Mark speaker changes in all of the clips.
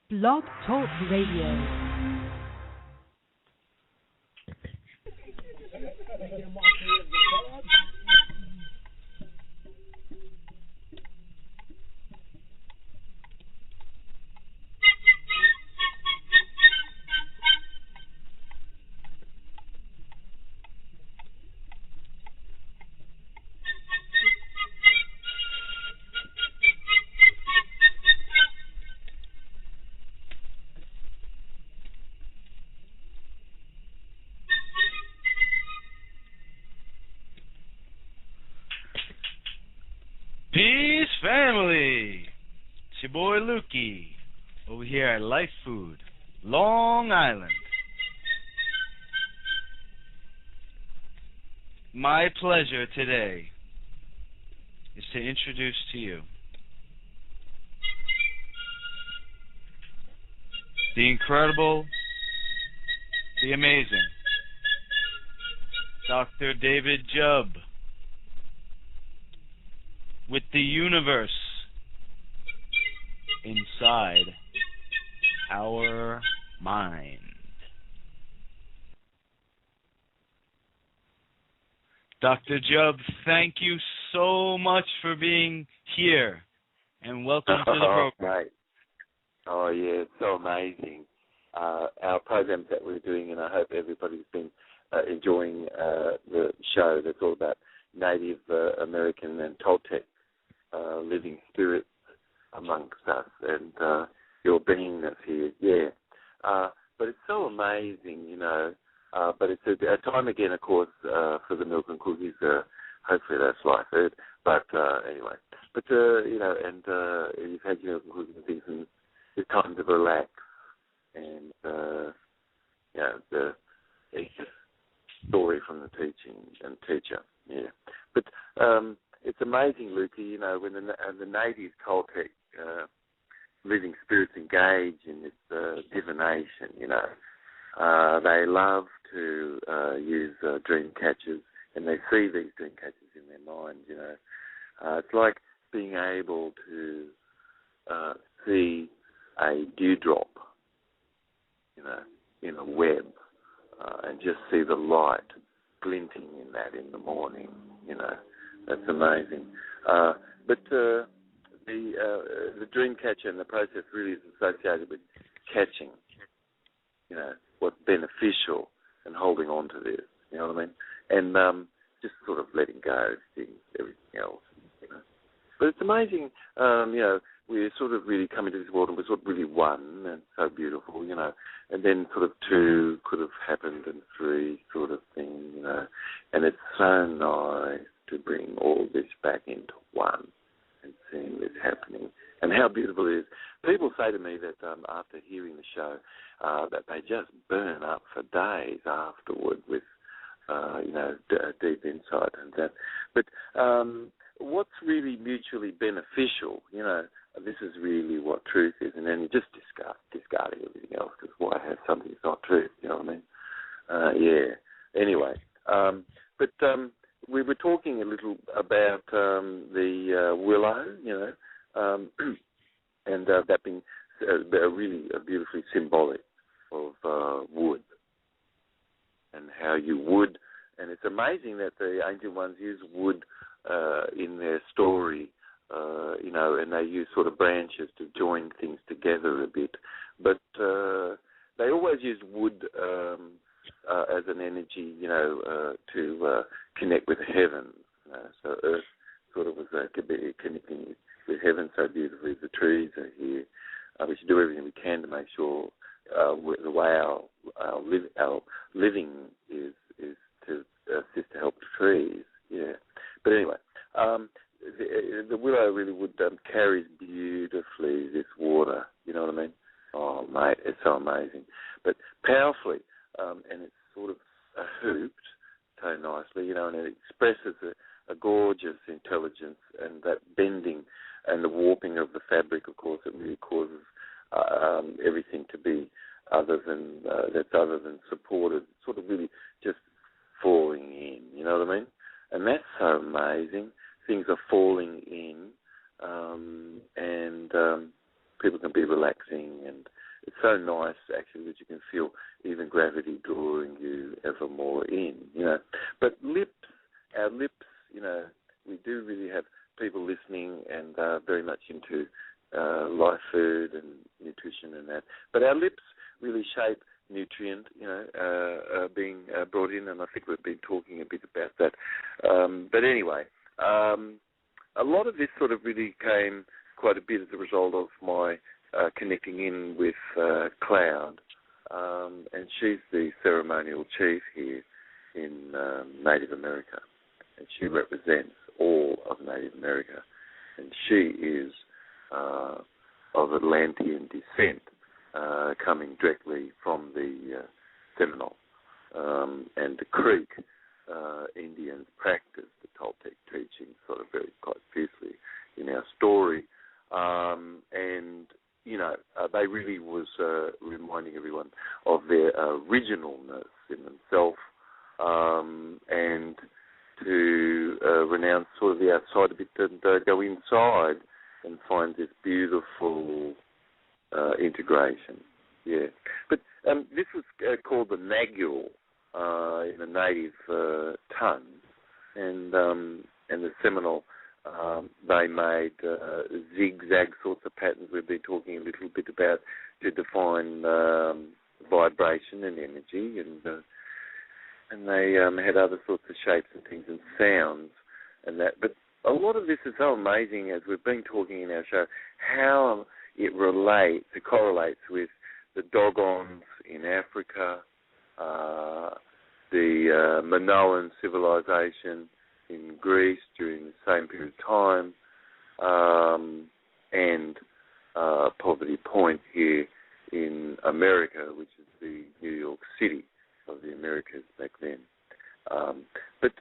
Speaker 1: Blog Talk Radio.
Speaker 2: Peace, family. It's your boy Lukey over here at Life Food, Long Island. My pleasure today is to introduce to you the incredible, the amazing Dr. David Jubb with the universe inside our mind. Dr. Jubb, thank you so much for being here, and welcome to the program.
Speaker 3: Right. Oh, yeah, it's so amazing. Our programs that we're doing, and I hope everybody's been enjoying the show that's all about Native American and Toltec living spirits amongst us and your beingness here, yeah. But it's so amazing, you know. But it's a time again, of course, for the milk and cookies. Hopefully that's life, but anyway. But, you know, and you've had your milk and cookies and things, and it's time to relax. And, you know, it's just story from the teaching and teacher, yeah. But it's amazing, Lukey, you know, when the native Toltec living spirits engage in this divination, you know, they love to use dream catchers, and they see these dream catchers in their mind, you know. It's like being able to see a dewdrop, you know, in a web, and just see the light glinting in that in the morning, you know. That's amazing. But the dream catcher and the process really is associated with catching, you know, what's beneficial and holding on to this, you know what I mean? And just sort of letting go of things, everything else, you know. But it's amazing, you know, we're sort of really coming to this world and we're sort of really one, and so beautiful, you know, and then sort of two could have happened and three sort of thing, you know, and it's so nice to bring all this back into one and seeing this happening and how beautiful it is. People say to me that after hearing the show that they just burn up for days afterward with, you know, deep insight and that. But what's really mutually beneficial, you know, this is really what truth is, and then you just discarding everything else, because why have something that's not truth, you know what I mean? Yeah. Anyway, but we were talking a little about the willow, you know, and that being really beautifully symbolic of wood, and how you would, and it's amazing that the ancient ones use wood in their story, you know, and they use sort of branches to join things together a bit, but they always use wood as an energy, you know, to connect with heaven. So Earth sort of was connecting with heaven so beautifully. The trees are here. We should do everything we can to make sure the way our living is to assist to help the trees. Yeah. But anyway, the willow really would carries beautifully this water. You know what I mean? Oh, mate, it's so amazing. But powerfully, and it's sort of hooped so nicely, you know, and it expresses a gorgeous intelligence, and that bending and the warping of the fabric, of course, it really causes everything to be other than supported, sort of really just falling in, you know what I mean? And that's so amazing. Things are falling in, and people can be relaxing and so nice, actually, that you can feel even gravity drawing you ever more in, But our lips, we do really have people listening and very much into life food and nutrition and that. But our lips really shape nutrient, being brought in, and I think we've been talking a bit about that. But anyway, a lot of this sort of really came quite a bit as a result of my connecting in with Cloud, and she's the ceremonial chief here in Native America, and she represents all of Native America, and she is of Atlantean descent, coming directly from the Seminole and the Creek Indians practiced the Toltec teaching sort of quite fiercely in our story. And, they really was reminding everyone of their originalness in themselves, and to renounce sort of the outside a bit and go inside and find this beautiful integration. Yeah. But this was called the Nagul in the native tongue, and the Seminole, they made zigzag sorts of patterns we've been talking a little bit about to define vibration and energy, and they had other sorts of shapes and things and sounds and that. But a lot of this is so amazing, as we've been talking in our show, how it correlates with the Dogons in Africa, the Minoan civilization in Greece during the same period of time, and Poverty Point here in America, which is the New York City of the Americas back then. But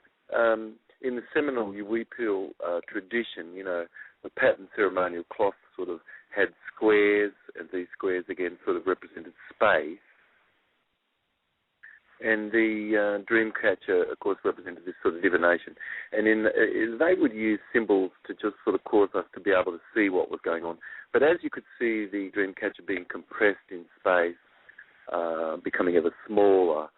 Speaker 3: in the Seminole Yuwipil tradition, the pattern ceremonial cloth sort of had squares, and these squares again sort of represented space. And the Dreamcatcher, of course, represented this sort of divination. And they would use symbols to just sort of cause us to be able to see what was going on. But as you could see the Dreamcatcher being compressed in space, becoming ever smaller,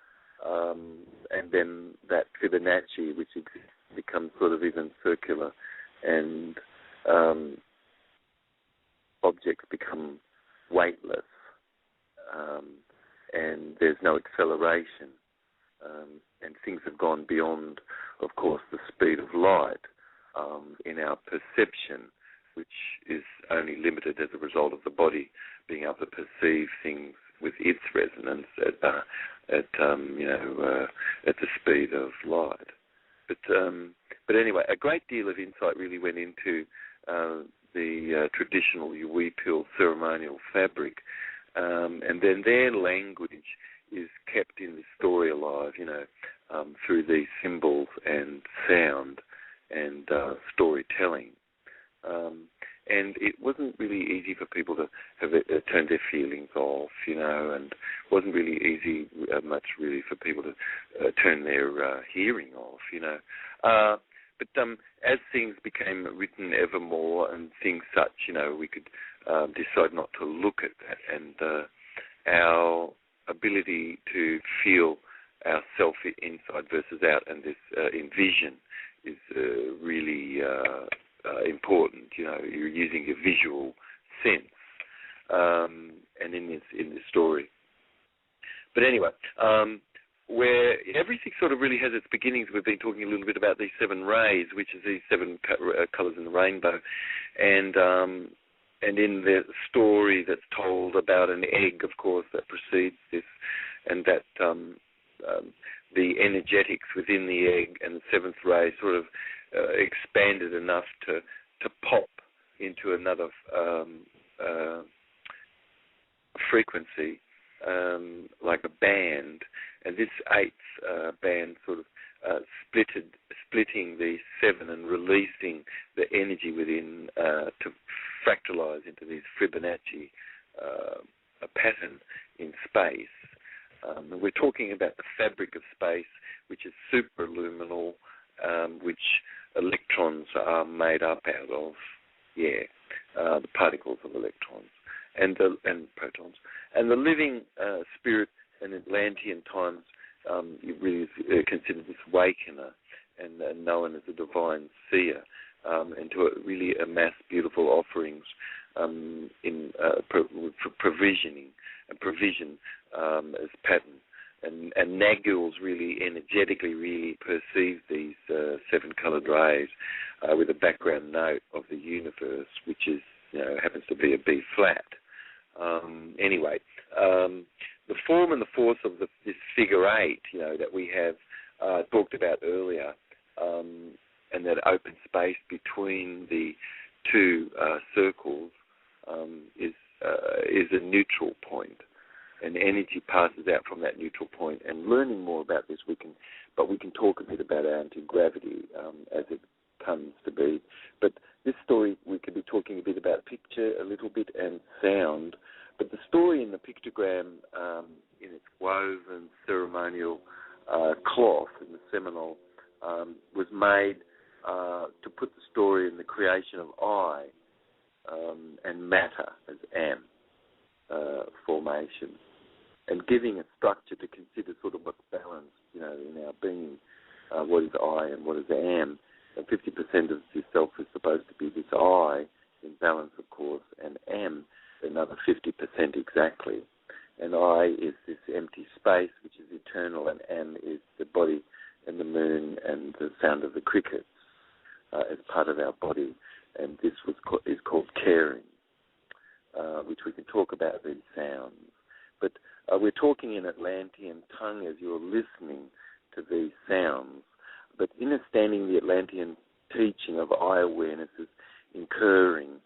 Speaker 3: and then that Fibonacci, which exists, becomes sort of even circular, and objects become weightless. And there's no acceleration, and things have gone beyond, of course, the speed of light in our perception, which is only limited as a result of the body being able to perceive things with its resonance at the speed of light. But anyway, a great deal of insight really went into the traditional Yuwipil ceremonial fabric. And then their language is kept in the story alive, through these symbols and sound and storytelling. And it wasn't really easy for people to have turn their feelings off, and wasn't really easy much really for people to turn their hearing off, But as things became written ever more and things such, we could decide not to look at that, and our ability to feel ourself inside versus out, and this envision is really important. You're using your visual sense, and in this story. But anyway, where everything sort of really has its beginnings, we've been talking a little bit about these 7 rays, which is these 7 colours in the rainbow, and in the story that's told about an egg, of course, that precedes this, and that the energetics within the egg and the 7th ray sort of expanded enough to pop into another frequency, like a band, and this 8th band sort of splitting the 7 and releasing the energy within to fractalize into this Fibonacci pattern in space. We're talking about the fabric of space, which is superluminal, which electrons are made up out of, the particles of electrons. and protons, and the living spirit in Atlantean times really is considered this awakener and known as a divine seer, and to really amass beautiful offerings for provisioning and provision as pattern. And Naguls really energetically really perceive these seven-coloured rays with a background note of the universe, which is happens to be a B flat. Anyway, the form and the force of this figure eight, that we have talked about earlier, and that open space between the two circles is a neutral point. And energy passes out from that neutral point. And learning more about this, we can talk a bit about anti-gravity as it comes to be. But this story, we could be talking a bit about picture, a little bit, and sound. But the story in the pictogram, in its woven ceremonial cloth in the Seminole, was made to put the story in the creation of I and matter as Am formation, and giving a structure to consider sort of what's balanced, in our being, what is I and what is Am. And 50% of yourself is supposed to be this I in balance, of course, and Am another 50% exactly. And I is this empty space, which is eternal, and Am is the body and the moon and the sound of the crickets as part of our body. And this is called caring, which we can talk about these sounds. But we're talking in Atlantean tongue as you're listening to these sounds. But understanding the Atlantean teaching of eye awareness is incurring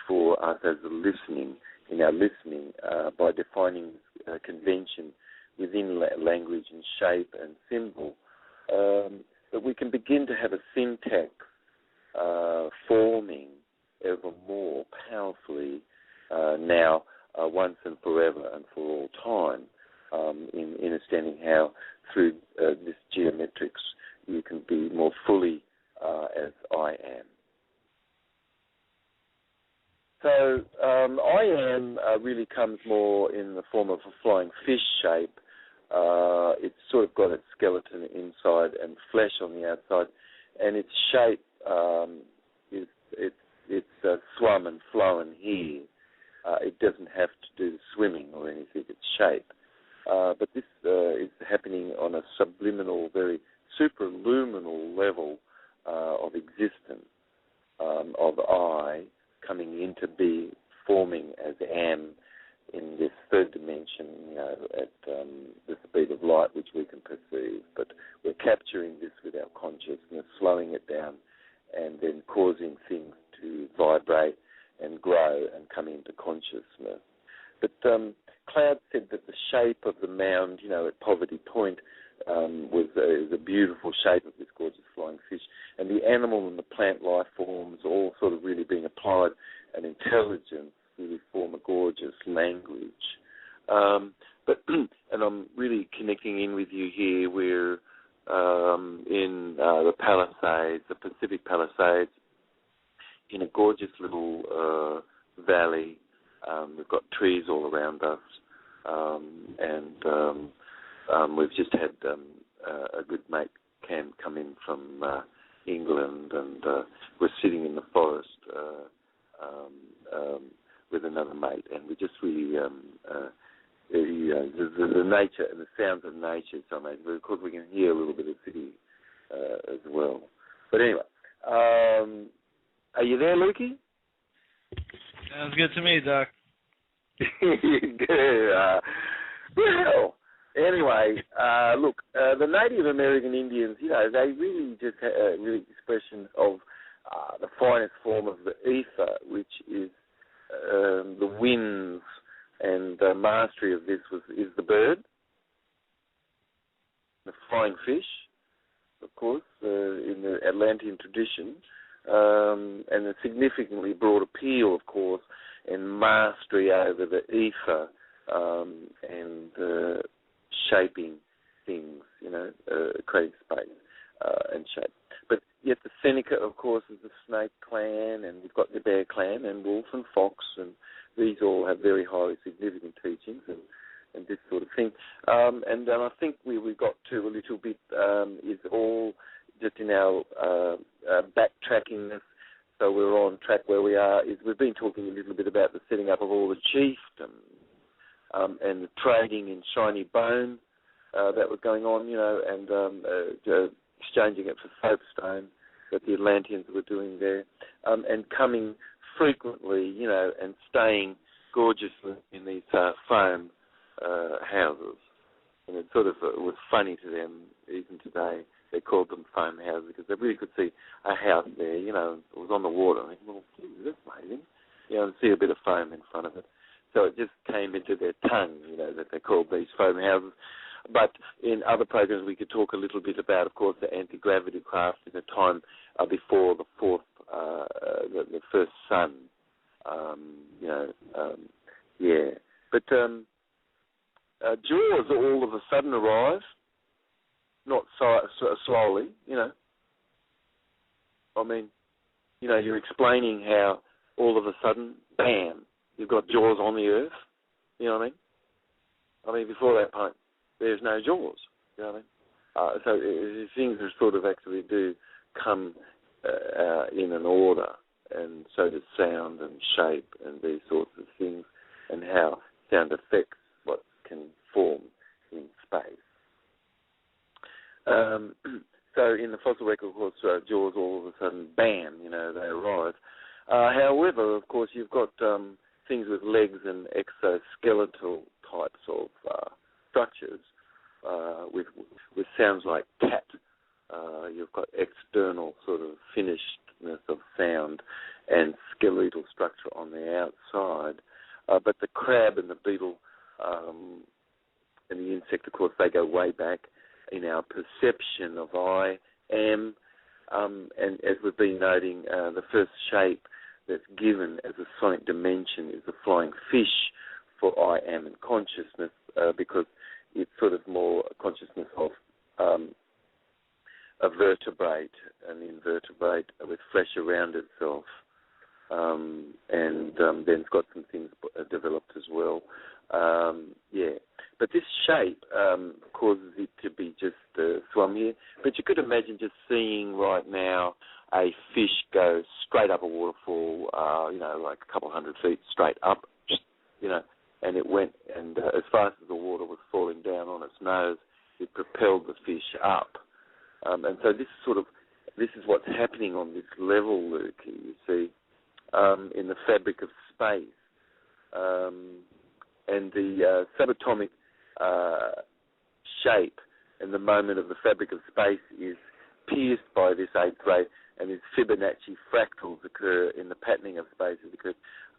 Speaker 3: for us as a listening, in our listening, by defining convention within language and shape and symbol, that we can begin to have a syntax forming ever more powerfully now, once and forever and for all time, in understanding how through this geometrics you can be more fully as I am. So I am really comes more in the form of a flying fish shape. It's sort of got its skeleton inside and flesh on the outside, and its shape it's swum and flown here. It doesn't have to do the swimming or anything. It's shape. But this is happening on a subliminal, very superluminal level of existence, of I coming into being, forming as Am in this third dimension, at the speed of light, which we can perceive. But we're capturing this with our consciousness, slowing it down, and then causing things to vibrate and grow and come into consciousness. But Cloud said that the shape of the mound, at Poverty Point, was a beautiful shape of this gorgeous flying fish, and the animal and the plant life forms all sort of really being applied, and intelligence really form a gorgeous language. And I'm really connecting in with you here. We're in the Palisades, the Pacific Palisades, in a gorgeous little valley. We've got trees all around us, and we've just had a good mate, Cam, come in from England, and we're sitting in the forest with another mate, and we just really, the nature and the sounds of nature is so amazing. But of course, we can hear a little bit of city as well. But anyway, are you there, Lukey?
Speaker 2: Sounds good to me, Doc.
Speaker 3: Good. Well, anyway, look, the Native American Indians, they really just had a really expression of the finest form of the ether, which is the winds, and the mastery of this is the bird, the flying fish, of course, in the Atlantean tradition, and a significantly broad appeal, of course, and mastery over the ether, and shaping things, creating space and shape. But yet the Seneca, of course, is the snake clan, and we've got the bear clan, and wolf and fox, and these all have very highly significant teachings and this sort of thing. And I think we got to a little bit is all just in our backtracking this. So we're on track where we are. Is we've been talking a little bit about the setting up of all the chiefdoms and the trading in shiny bone that was going on, and exchanging it for soapstone that the Atlanteans were doing there, and coming frequently, and staying gorgeously in these foam houses. And it sort of was funny to them even today. They called them foam houses because they really could see a house there, it was on the water. I think, well, geez, that's amazing, and see a bit of foam in front of it. So it just came into their tongue, that they called these foam houses. But in other programs, we could talk a little bit about, of course, the anti-gravity craft in the time before the the first sun. But Jaws all of a sudden arrive, not slowly, I mean, you're explaining how all of a sudden, bam, you've got Jaws on the earth. You know what I mean? I mean, before that point, there's no Jaws. You know what I mean? So things are sort of actually do come in an order, and so does sound and shape and these sorts of things, and how sound affects what can form in space. So in the fossil record, of course, Jaws all of a sudden, bam, they arrive. However, of course, you've got things with legs and exoskeletal types of structures with sounds like cat. You've got external sort of finishedness of sound and skeletal structure on the outside. But the crab and the beetle and the insect, of course, they go way back in our perception of I am. And as we've been noting, the first shape that's given as a sonic dimension is the flying fish for I am and consciousness, because it's sort of more a consciousness of a vertebrate, an invertebrate with flesh around itself. And then it's got some things developed as well. But this shape causes it to be just swum here. But you could imagine just seeing right now a fish go straight up a waterfall, like a couple 100 feet straight up, and it went, and as fast as the water was falling down on its nose, it propelled the fish up. And so this is what's happening on this level, Luke, you see, in the fabric of space. And the subatomic shape and the moment of the fabric of space is pierced by this eighth ray, and these Fibonacci fractals occur in the patterning of space,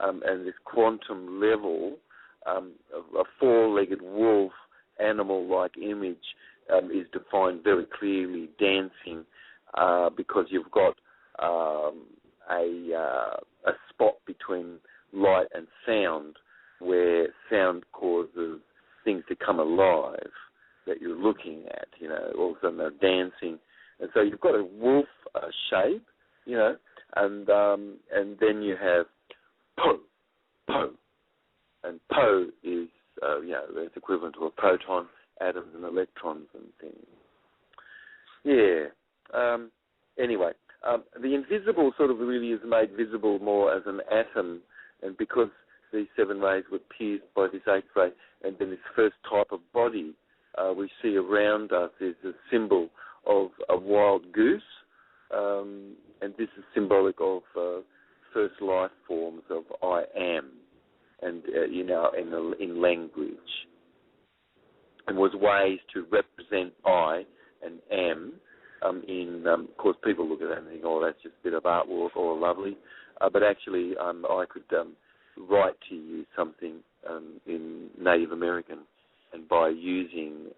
Speaker 3: and this quantum level of a four-legged wolf animal-like image is defined very clearly, dancing, because you've got a spot between light and sound, where sound causes things to come alive that you're looking at, all of a sudden they're dancing. And so you've got a wolf shape, and then you have Po. And Po is, it's equivalent to a proton, atoms and electrons and things. Anyway, the invisible sort of really is made visible more as an atom, and because these seven rays were pierced by this eighth ray, and then this first type of body we see around us is a symbol of a wild goose, and this is symbolic of first life forms of I am, and in language, and was ways to represent I and am. Of course, people look at that and think, oh, that's just a bit of artwork or lovely, but actually, I could write to you something in Native American, and by using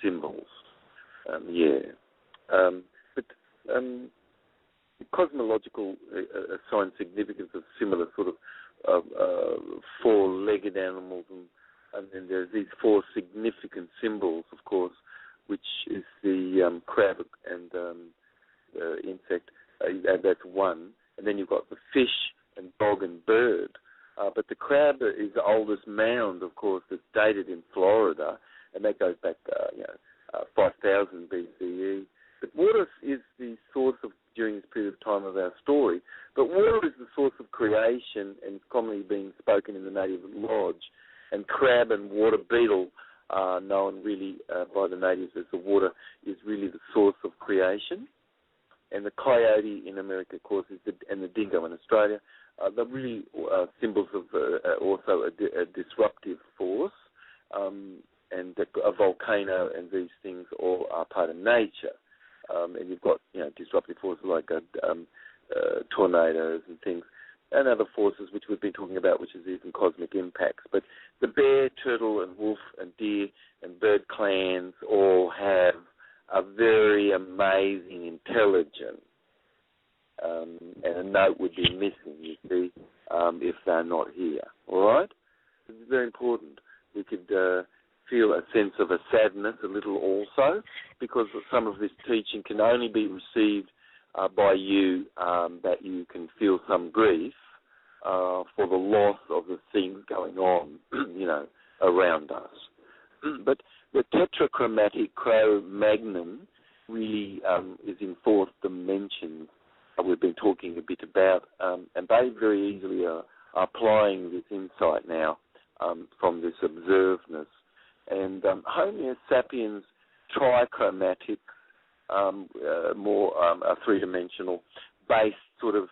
Speaker 3: symbols, but the cosmological assigned significance of similar sort of four-legged animals, and then there's these four significant symbols, of course, which is the crab and insect, and that's one. And then you've got the fish and dog and bird. But the crab is the oldest mound, of course, that's dated in Florida, and that goes back, 5,000 BCE. But water is the source of, during this period of time of our story, but water is the source of creation and commonly being spoken in the native lodge. And crab and water beetle are known really by the natives as the water is really the source of creation. And the coyote in America, of course, and the dingo in Australia, they're really symbols of also a disruptive force. And a volcano and these things all are part of nature. And you've got, disruptive forces like tornadoes and things, and other forces which we've been talking about, which is even cosmic impacts. But the bear, turtle, and wolf, and deer, and bird clans all have a very amazing intelligence. And a note would be missing, you see, if they're not here. All right? It's very important. We could feel a sense of a sadness a little also, because some of this teaching can only be received by you, that you can feel some grief for the loss of the things going on, around us. But the tetrachromatic Cro-Magnon really is in fourth dimension. We've been talking a bit about, and they very easily are applying this insight now from this observedness. And Homo sapiens trichromatic, more three-dimensional, based sort of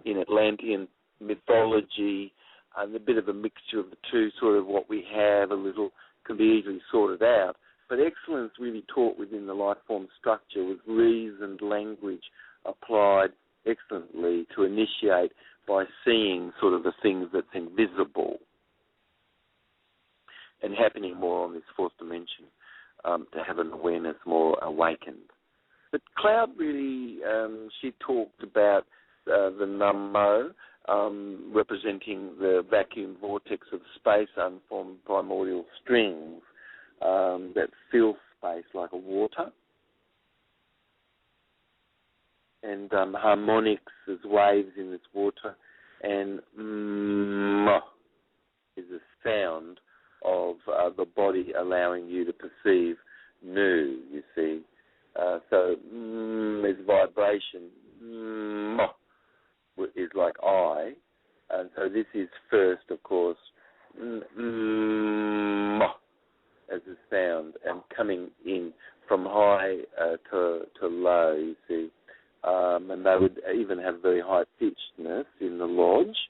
Speaker 3: in Atlantean mythology, and a bit of a mixture of the two, sort of what we have a little, can be easily sorted out. But excellence really taught within the life form structure with reasoned language applied excellently to initiate by seeing sort of the things that's invisible and happening more on this fourth dimension, to have an awareness more awakened. But Cloud really, she talked about the Namo, representing the vacuum vortex of space, unformed primordial strings that fill space like a water. And harmonics as waves in this water. And is a sound of the body allowing you to perceive new, you see. So is vibration. Is like I. And so this is first, of course, as a sound, and coming in from high to low, you see. And they would even have very high pitchedness in the lodge.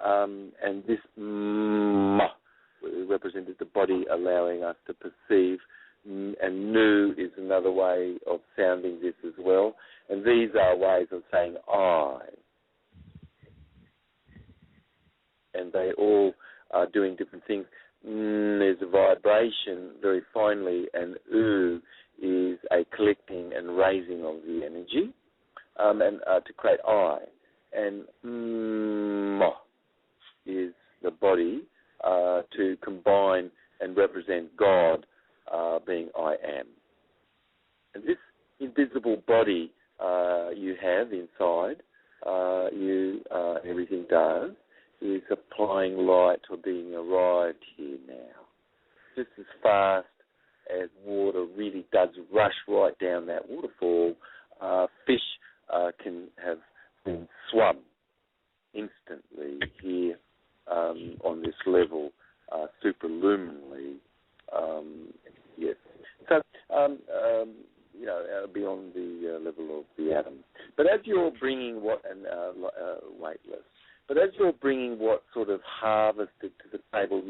Speaker 3: And this represented the body allowing us to perceive, and nu is another way of sounding this as well. And these are ways of saying I. And they all are doing different things. There's a vibration very finely, and U is a collecting and raising of the energy, and to create I. And is the body to combine and represent God, being I am. And this invisible body you have inside, everything does, is applying light or being arrived here now. Just as fast as water really does rush right down that waterfall, fish can have been swum instantly here on this level, superluminally. Yes. So, beyond the level of the atom. But as you're bringing weightless. But as you're bringing what sort of harvested to the table,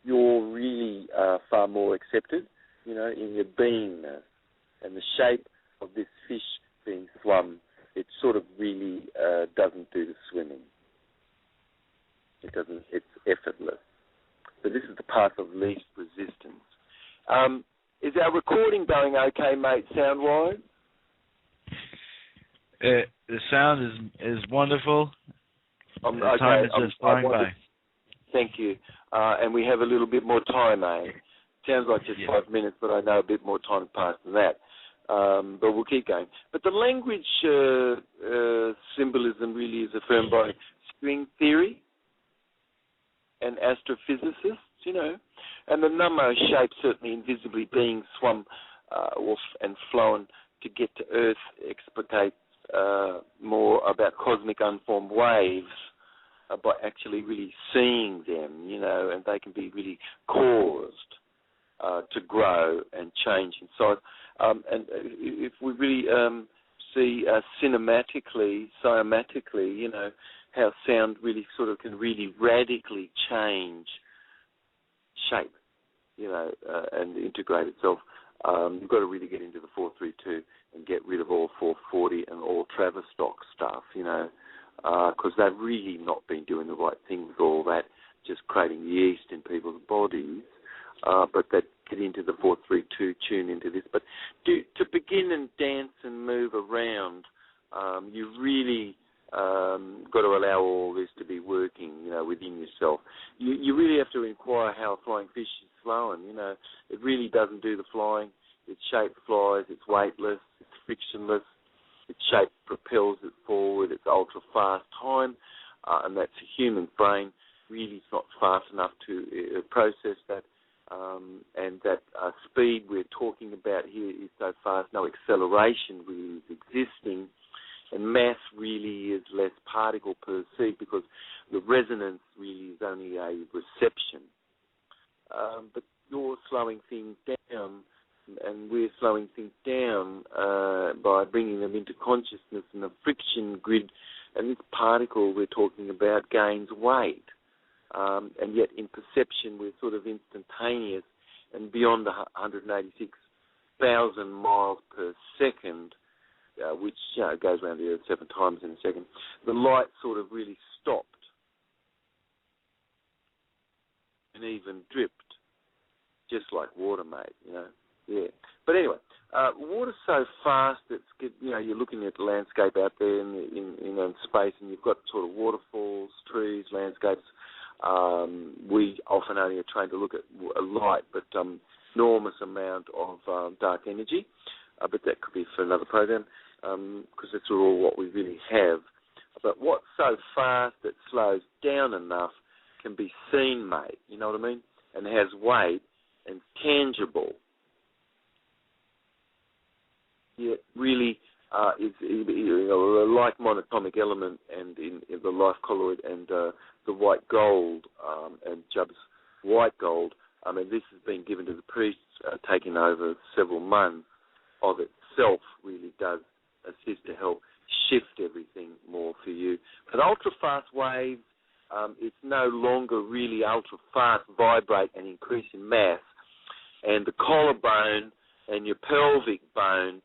Speaker 3: you're really far more accepted, in your beingness. And the shape of this fish being swum, it sort of really doesn't do the swimming. It doesn't, it's effortless. So this is the path of least resistance. Is our recording going okay, mate, sound-wise?
Speaker 2: The sound is wonderful. The time is just flying by.
Speaker 3: Thank you. And we have a little bit more time, eh? Sounds like just 5 minutes, but I know a bit more time passed than that. but we'll keep going. But the language symbolism really is affirmed by string theory and astrophysicists, and the number shape certainly invisibly being swum off and flown to get to Earth explicates more about cosmic unformed waves by actually really seeing them, and they can be really caused to grow and change in size. And if we really see cymatically, how sound really sort of can really radically change shape, and integrate itself. You've got to really get into the 432 and get rid of all 440 and all Travistock stuff, because they've really not been doing the right thing with all that, just creating the yeast in people's bodies. But they get into the 432, tune into this. But to begin and dance and move around, you really got to allow all this to be working, within yourself. You really have to inquire how a flying fish is flowing. It really doesn't do the flying. Its shape flies. It's weightless. It's frictionless. Its shape propels it forward. It's ultra fast time, and that's a human brain. Really, it's not fast enough to process that. And that speed we're talking about here is so fast, no acceleration really is existing, and mass really is less particle perceived because the resonance really is only a reception. But you're slowing things down, and we're slowing things down by bringing them into consciousness, and the friction grid, and this particle we're talking about gains weight. And yet in perception we're sort of instantaneous and beyond 186,000 miles per second, which goes around the Earth 7 times in a second. The light sort of really stopped and even dripped, just like water, mate, Yeah. But anyway, water's so fast that you're looking at the landscape out there in space, and you've got sort of waterfalls, trees, landscapes. We often only are trained to look at light, but enormous amount of dark energy. But that could be for another program, because that's all what we really have. But what's so fast that slows down enough can be seen, mate, you know what I mean? And has weight and tangible. Yet really is like monatomic element and in the life colloid and the white gold and Jubb's white gold. I mean, this has been given to the priests, taking over several months of itself, really does assist to help shift everything more for you. But ultra-fast waves, it's no longer really ultra-fast, vibrate and increase in mass. And the collarbone and your pelvic bone,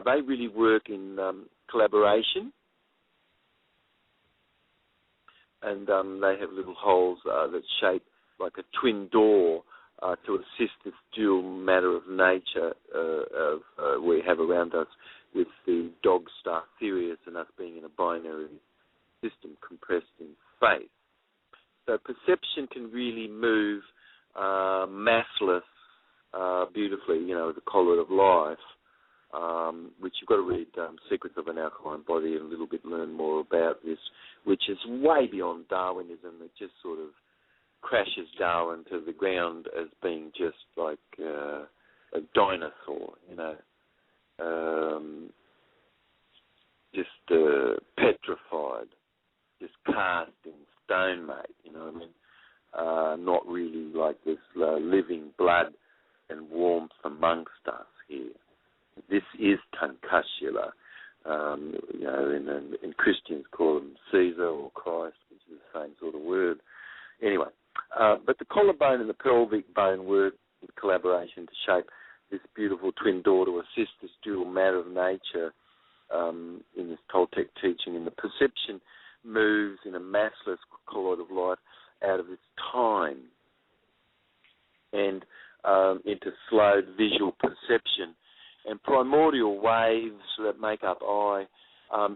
Speaker 3: they really work in collaboration. And they have little holes that shape like a twin door to assist this dual matter of nature we have around us, with the dog star Sirius and us being in a binary system compressed in space. So perception can really move massless beautifully, the colloid of life, which you've got to read Secrets of an Alkaline Body and a little bit learn more about this, which is way beyond Darwinism. It just sort of crashes Darwin to the ground as being just like a dinosaur, just petrified, just cast in stone, mate, you know what I mean? Not really like this living blood and warmth amongst us here. This is concussula. And Christians call him Caesar or Christ, which is the same sort of word. Anyway, but the collarbone and the pelvic bone work in collaboration to shape this beautiful twin door to assist this dual matter of nature in this Toltec teaching. And the perception moves in a massless colloid of light out of its time and into slowed visual perception. And primordial waves that make up I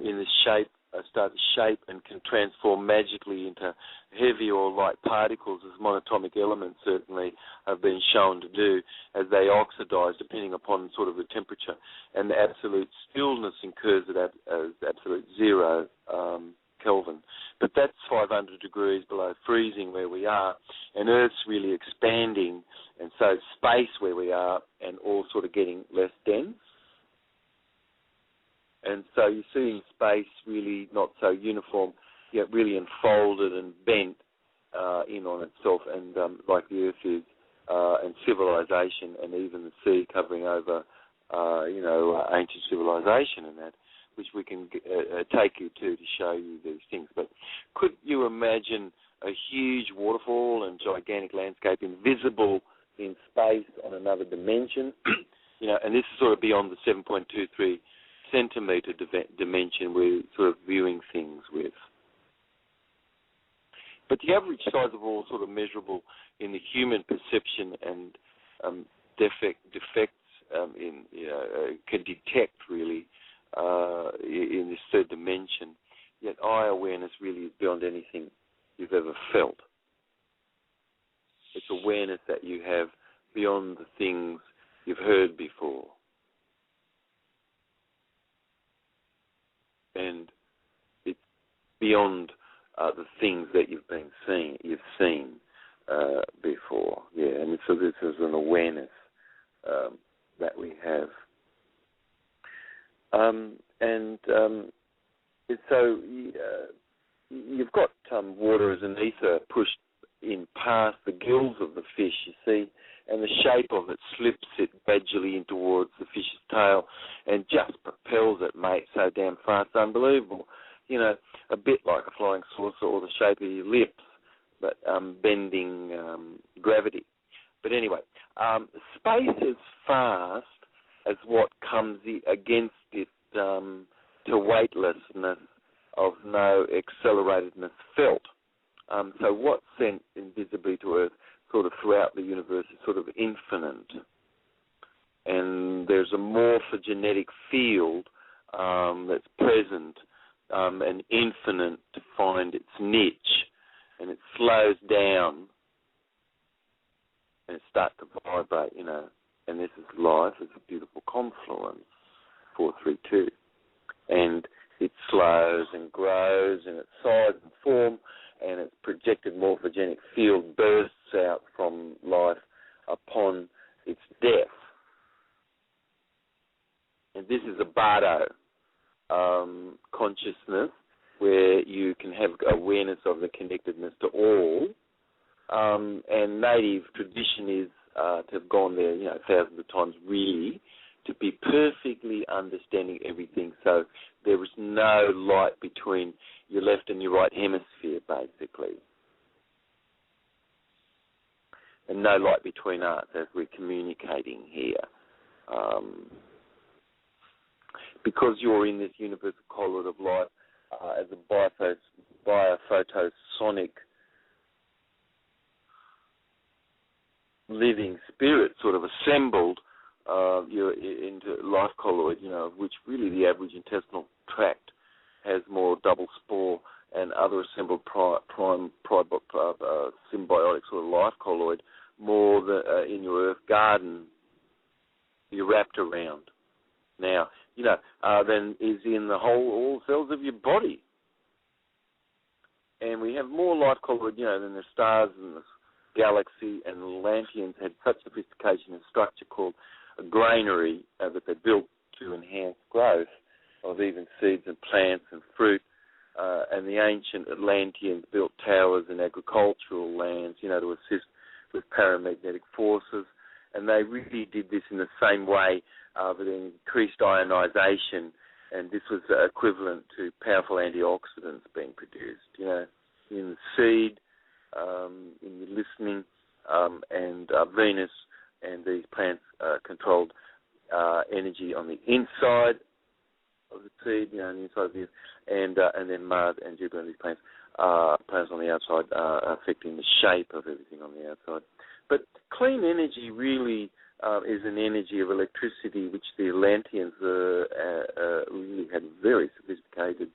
Speaker 3: in the shape start to shape and can transform magically into heavy or light particles, as monatomic elements certainly have been shown to do, as they oxidize depending upon sort of the temperature. And the absolute stillness occurs at absolute 0 Kelvin. But that's 500 degrees below freezing where we are, and Earth's really expanding, and so space where we are and all sort of getting less dense. And so you're seeing space really not so uniform, yet really enfolded and bent in on itself, and like the Earth is, and civilization, and even the sea covering over, ancient civilization and that, which we can take you to show you these things. But could you imagine a huge waterfall and gigantic landscape invisible in space on another dimension? And this is sort of beyond the 7.23 centimetre dimension we're sort of viewing things with. But the average size of all sort of measurable in the human perception and defects can detect really in this third dimension. Yet eye awareness really is beyond anything you've ever felt. It's awareness that you have beyond the things you've heard before. And it's beyond the things that you've seen before. Yeah, and so this is an awareness that we have. So you've got water as an ether pushed in past the gills of the fish, you see, and the shape of it slips it gradually in towards the fish's tail and just propels it, mate, so damn fast, unbelievable. A bit like a flying saucer or the shape of your lips, but bending gravity. But anyway, space is fast as what comes against it to weightlessness of no acceleratedness felt. So what's sent invisibly to Earth sort of throughout the universe is sort of infinite. And there's a morphogenetic field that's present and infinite to find its niche. And it slows down and it starts to vibrate, And this is life. It's a beautiful confluence, 432. And it slows and grows in its size and form, and its projected morphogenic field bursts out from life upon its death. And this is a bardo consciousness where you can have awareness of the connectedness to all. And native tradition is to have gone there, thousands of times really, to be perfectly understanding everything. So there is no light between your left and your right hemisphere, basically. And no light between us as we're communicating here. Because you're in this universal colloid of life as a biophotosonic living spirit sort of assembled, you're into life colloid, which really the average intestinal tract has more double spore and other assembled symbiotic sort of life colloid more than in your earth garden you're wrapped around now, than is in all cells of your body. And we have more life colloid, than the stars in this galaxy, and the Atlanteans had such sophistication and structure called a granary that they built to enhance growth of even seeds and plants and fruit. And the ancient Atlanteans built towers in agricultural lands, to assist with paramagnetic forces. And they really did this in the same way, but increased ionization. And this was equivalent to powerful antioxidants being produced, in the seed, in your listening, and Venus and these plants controlled energy on the inside of the seed, on the inside of the earth, and then Mars and Jupiter and these planets on the outside affecting the shape of everything on the outside. But clean energy really is an energy of electricity, which the Atlanteans really had very sophisticated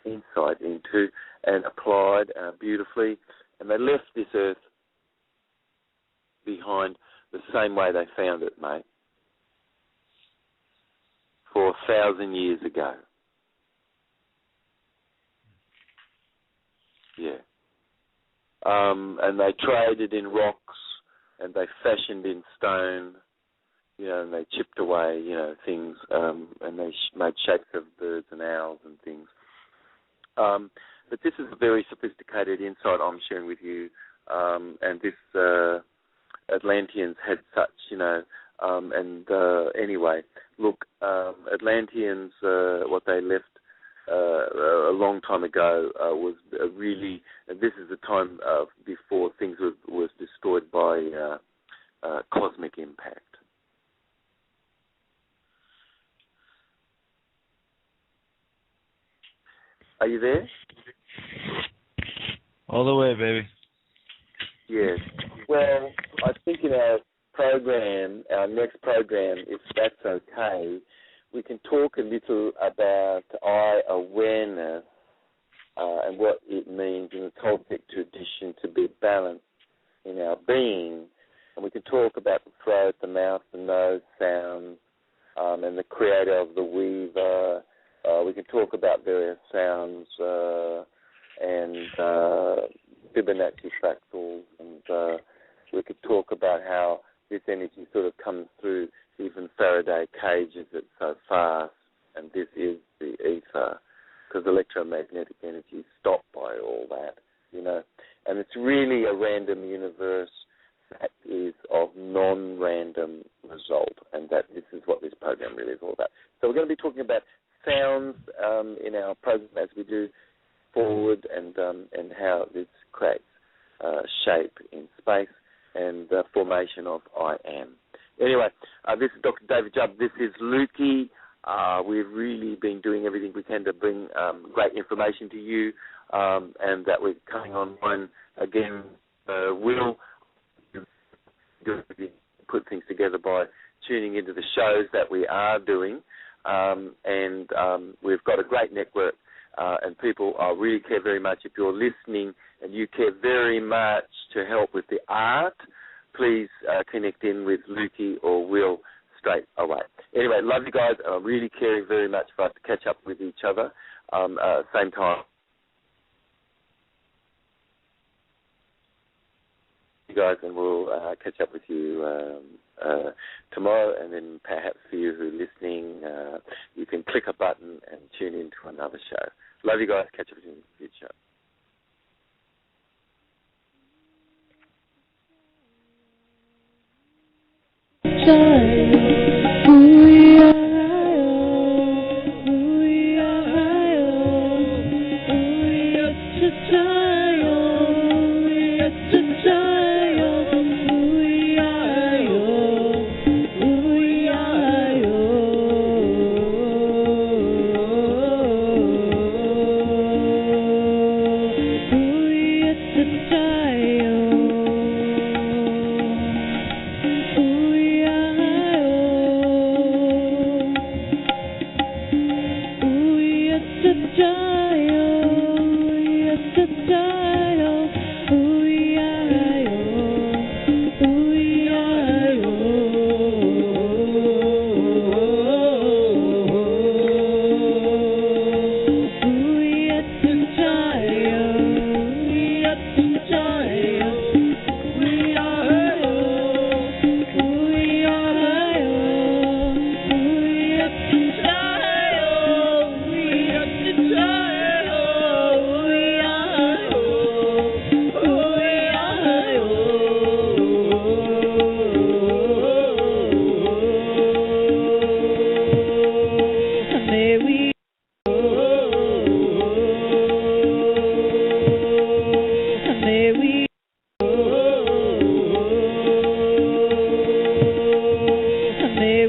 Speaker 3: insight into and applied beautifully. And they left this earth behind the same way they found it, mate, for 1,000 years ago. Yeah. And they traded in rocks, and they fashioned in stone, and they chipped away, things, and they made shapes of birds and owls and things. But this is a very sophisticated insight I'm sharing with you, and this Atlanteans had such, anyway, look, Atlanteans, what they left a long time ago was really, this is the time before things was destroyed by cosmic impact. Are you there?
Speaker 2: All the way, baby.
Speaker 3: Yes. Well, I think in our next program, if that's okay, we can talk a little about eye awareness and what it means in the Toltec tradition to be balanced in our being. And we can talk about the throat, the mouth, the nose sounds, and the creator of the weaver. We can talk about various sounds and Fibonacci fractals, and we could talk about how this energy sort of comes through even Faraday cages it so fast, and this is the ether, because electromagnetic energy is stopped by all that, And it's really a random universe that is of non-random result, and that this is what this program really is all about. So we're going to be talking about sounds in our program as we do forward, and how this creates shape in space and the formation of I am. Anyway, this is Dr. David Jubb. This is Lukey. We've really been doing everything we can to bring great information to you, and that we're coming online again. We'll put things together by tuning into the shows that we are doing, and we've got a great network, and people really care very much. If you're listening and you care very much to help with the art, please connect in with Lukey or Will straight away. Anyway, love you guys. I'm really caring very much for us to catch up with each other same time. You guys, and we'll catch up with you tomorrow, and then perhaps for you who are listening, you can click a button and tune in to another show. Love you guys. Catch up with you in the future.
Speaker 1: Shine.